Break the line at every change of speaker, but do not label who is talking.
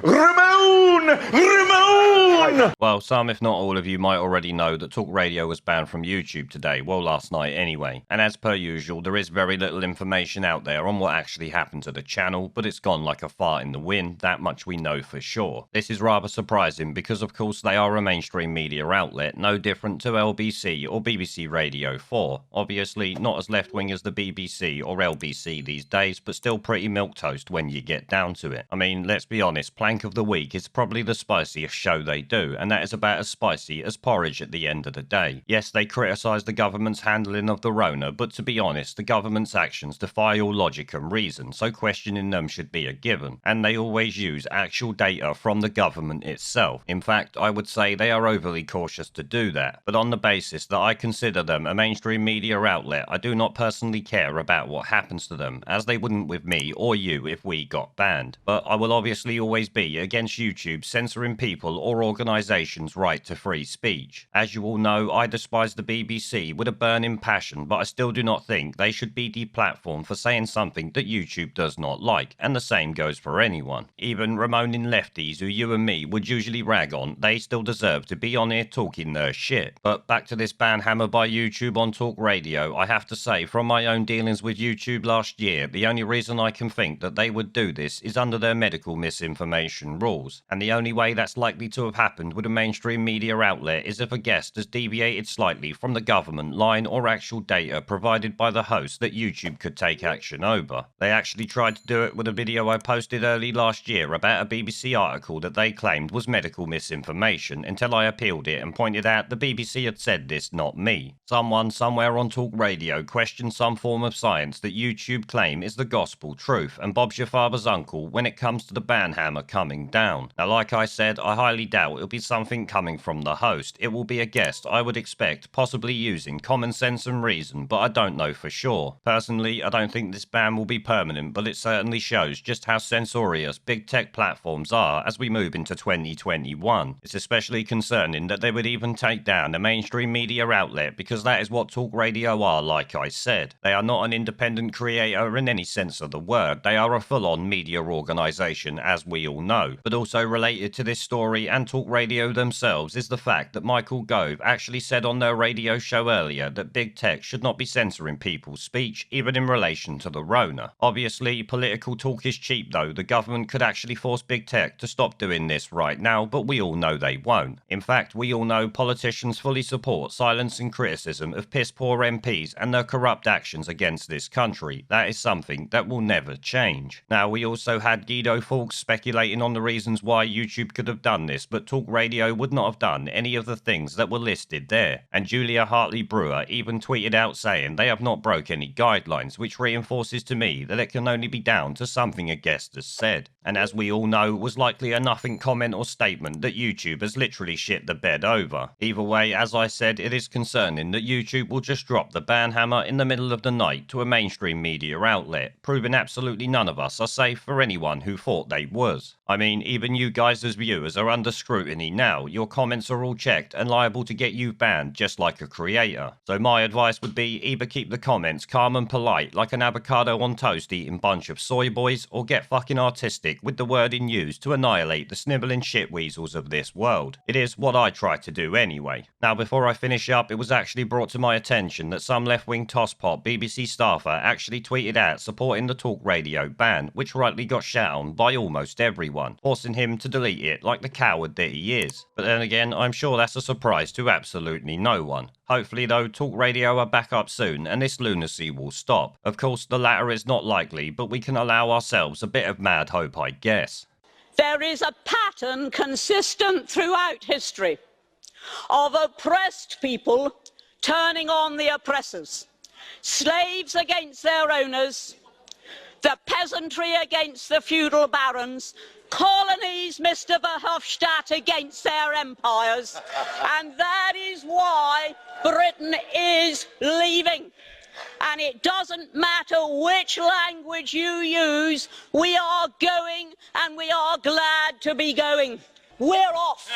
Ramon! Ramon!
Well, some if not all of you might already know that Talk Radio was banned from YouTube today, well last night anyway. And as per usual, there is very little information out there on what actually happened to the channel, but it's gone like a fart in the wind, that much we know for sure. This is rather surprising because of course they are a mainstream media outlet, no different to LBC or BBC Radio 4. Obviously not as left-wing as the BBC or LBC these days, but still pretty milquetoast when you get down to it. I mean, let's be honest, Plank of the Week is probably the spiciest show they do, and that is about as spicy as porridge at the end of the day. Yes, they criticise the government's handling of the Rona, but to be honest, the government's actions defy all logic and reason, so questioning them should be a given. And they always use actual data from the government itself. In fact, I would say they are overly cautious to do that, but on the basis that I consider them a mainstream media outlet, I do not personally care about what happens to them, as they wouldn't with me or you if we got banned. But I will obviously always be against YouTube censoring people or organisations' right to free speech. As you all know, I despise the BBC with a burning passion, but I still do not think they should be deplatformed for saying something that YouTube does not like, and the same goes for anyone. Even Ramoning lefties who you and me would usually rag on, they still deserve to be on here talking their shit. But back to this ban hammer by YouTube on Talk Radio, I have to say, from my own dealings with YouTube last year, the only reason I can think that they would do this is under their medical misinformation rules. And the only way that's likely to have happened with a mainstream media outlet is if a guest has deviated slightly from the government line or actual data provided by the host that YouTube could take action over. They actually tried to do it with a video I posted early last year about a BBC article that they claimed was medical misinformation until I appealed it and pointed out the BBC had said this, not me. Someone somewhere on Talk Radio questioned some form of science that YouTube claim is the gospel truth, and Bob's your father's uncle when it comes to the ban hammer coming down. Now, like I said, I highly doubt it'll be something coming from the host. It will be a guest I would expect, possibly using common sense and reason, but I don't know for sure. Personally, I don't think this ban will be permanent, but it certainly shows just how censorious big tech platforms are as we move into 2021. It's especially concerning that they would even take down a mainstream media outlet, because that is what Talk Radio are, like I said. They are not an independent creator in any sense of the word. They are a full-on media organisation, as we all know. But also related to this story and Talk Radio themselves is the fact that Michael Gove actually said on their radio show earlier that big tech should not be censoring people's speech, even in relation to the Rona. Obviously, political talk is cheap though. The government could actually force big tech to stop doing this right now, but we all know they won't. In fact, we all know politicians fully support silence and criticism of piss-poor MPs and their corrupt actions against this country. That is something that will never change. Now, we also had Guido Fawkes speculating on the reasons why YouTube could have done this, but Talk Radio would not have done any of the things that were listed there. And Julia Hartley-Brewer even tweeted out saying they have not broke any guidelines, which reinforces to me that it can only be down to something a guest has said. And as we all know, was likely a nothing comment or statement that YouTube has literally shit the bed over. Either way, as I said, it is concerning that YouTube will just drop the ban hammer in the middle of the night to a mainstream media outlet, proving absolutely none of us are safe for anyone who thought they was. I mean, even you guys as viewers are under scrutiny now. Your comments are all checked and liable to get you banned just like a creator. So my advice would be either keep the comments calm and polite like an avocado on toast eating bunch of soy boys, or get fucking artistic with the wording used to annihilate the snivelling shitweasels of this world. It is what I try to do anyway. Now, before I finish up, it was actually brought to my attention that some left-wing tosspot BBC staffer actually tweeted out supporting the Talk Radio ban, which rightly got shat on by almost everyone, forcing him to delete it like the coward that he is. But then again, I'm sure that's a surprise to absolutely no one. Hopefully though, Talk Radio are back up soon and this lunacy will stop. Of course, the latter is not likely, but we can allow ourselves a bit of mad hope, I guess.
There is a pattern consistent throughout history of oppressed people turning on the oppressors. Slaves against their owners, the peasantry against the feudal barons, colonies, Mr. Verhofstadt, against their empires. And that is why Britain is leaving. And it doesn't matter which language you use, we are going, and we are glad to be going. We're off.